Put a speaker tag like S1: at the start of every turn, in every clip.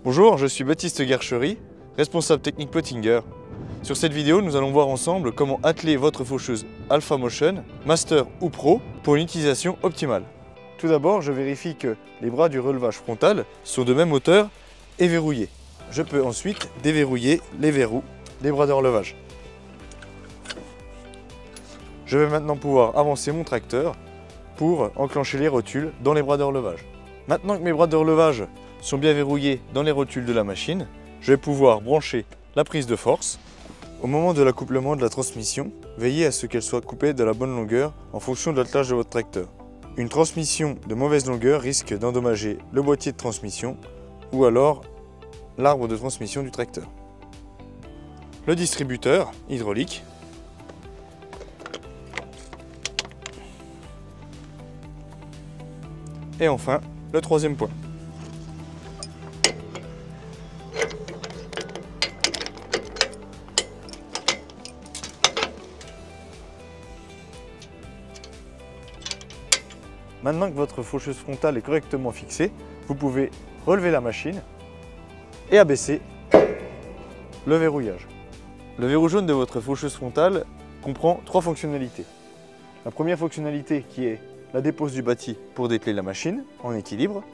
S1: Bonjour, je suis Baptiste Guerchery, responsable technique Pottinger. Sur cette vidéo, nous allons voir ensemble comment atteler votre faucheuse Alpha Motion, Master ou Pro pour une utilisation optimale. Tout d'abord, je vérifie que les bras du relevage frontal sont de même hauteur et verrouillés. Je peux ensuite déverrouiller les verrous des bras de relevage. Je vais maintenant pouvoir avancer mon tracteur pour enclencher les rotules dans les bras de relevage. Maintenant que mes bras de relevage sont bien verrouillés dans les rotules de la machine, je vais pouvoir brancher la prise de force. Au moment de l'accouplement de la transmission, veillez à ce qu'elle soit coupée de la bonne longueur en fonction de l'attelage de votre tracteur. Une transmission de mauvaise longueur risque d'endommager le boîtier de transmission ou alors l'arbre de transmission du tracteur. Le distributeur hydraulique. Et enfin, le troisième point. Maintenant que votre faucheuse frontale est correctement fixée, vous pouvez relever la machine et abaisser le verrouillage. Le verrou jaune de votre faucheuse frontale comprend trois fonctionnalités. La première fonctionnalité qui est la dépose du bâti pour dételer la machine en équilibre.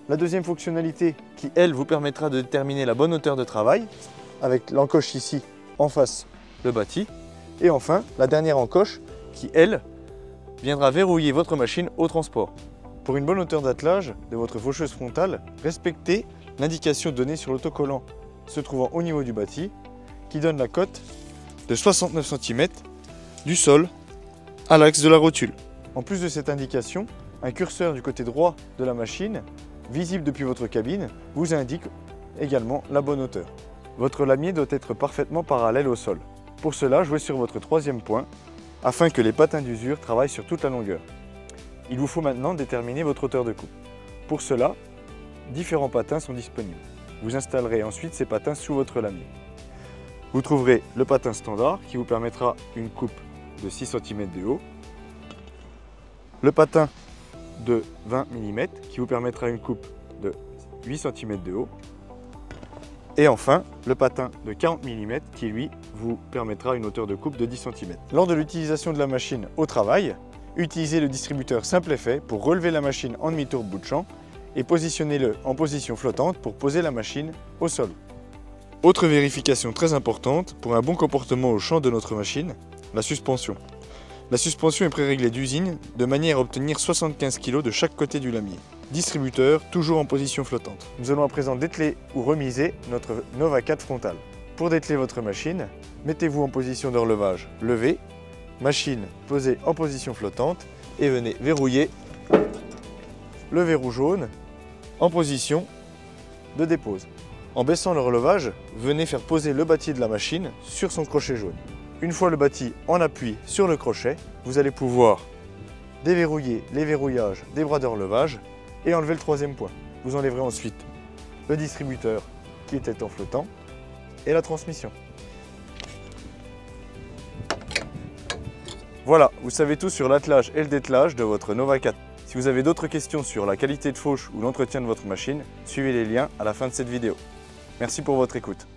S1: La deuxième fonctionnalité qui, elle, vous permettra de déterminer la bonne hauteur de travail avec l'encoche ici en face le bâti. Et enfin, la dernière encoche qui, elle, viendra verrouiller votre machine au transport. Pour une bonne hauteur d'attelage de votre faucheuse frontale, respectez l'indication donnée sur l'autocollant se trouvant au niveau du bâti qui donne la cote de 69 cm du sol à l'axe de la rotule. En plus de cette indication, un curseur du côté droit de la machine, visible depuis votre cabine, vous indique également la bonne hauteur. Votre lamier doit être parfaitement parallèle au sol. Pour cela, jouez sur votre troisième point, afin que les patins d'usure travaillent sur toute la longueur. Il vous faut maintenant déterminer votre hauteur de coupe. Pour cela, différents patins sont disponibles. Vous installerez ensuite ces patins sous votre lamier. Vous trouverez le patin standard qui vous permettra une coupe de 6 cm de haut, le patin de 20 mm qui vous permettra une coupe de 8 cm de haut, et enfin le patin de 40 mm qui lui vous permettra une hauteur de coupe de 10 cm. Lors de l'utilisation de la machine au travail, utilisez le distributeur simple effet pour relever la machine en demi-tour bout de champ et positionnez-le en position flottante pour poser la machine au sol. Autre vérification très importante pour un bon comportement au champ de notre machine, la suspension. La suspension est pré-réglée d'usine de manière à obtenir 75 kg de chaque côté du lamier. Distributeur toujours en position flottante. Nous allons à présent dételer ou remiser notre Nova 4 frontale. Pour dételer votre machine, mettez-vous en position de relevage levé, machine posée en position flottante et venez verrouiller le verrou jaune en position de dépose. En baissant le relevage, venez faire poser le bâti de la machine sur son crochet jaune. Une fois le bâti en appui sur le crochet, vous allez pouvoir déverrouiller les verrouillages des bras de relevage et enlever le troisième point. Vous enlèverez ensuite le distributeur qui était en flottant et la transmission. Voilà, vous savez tout sur l'attelage et le dételage de votre Nova 4. Si vous avez d'autres questions sur la qualité de fauche ou l'entretien de votre machine, suivez les liens à la fin de cette vidéo. Merci pour votre écoute.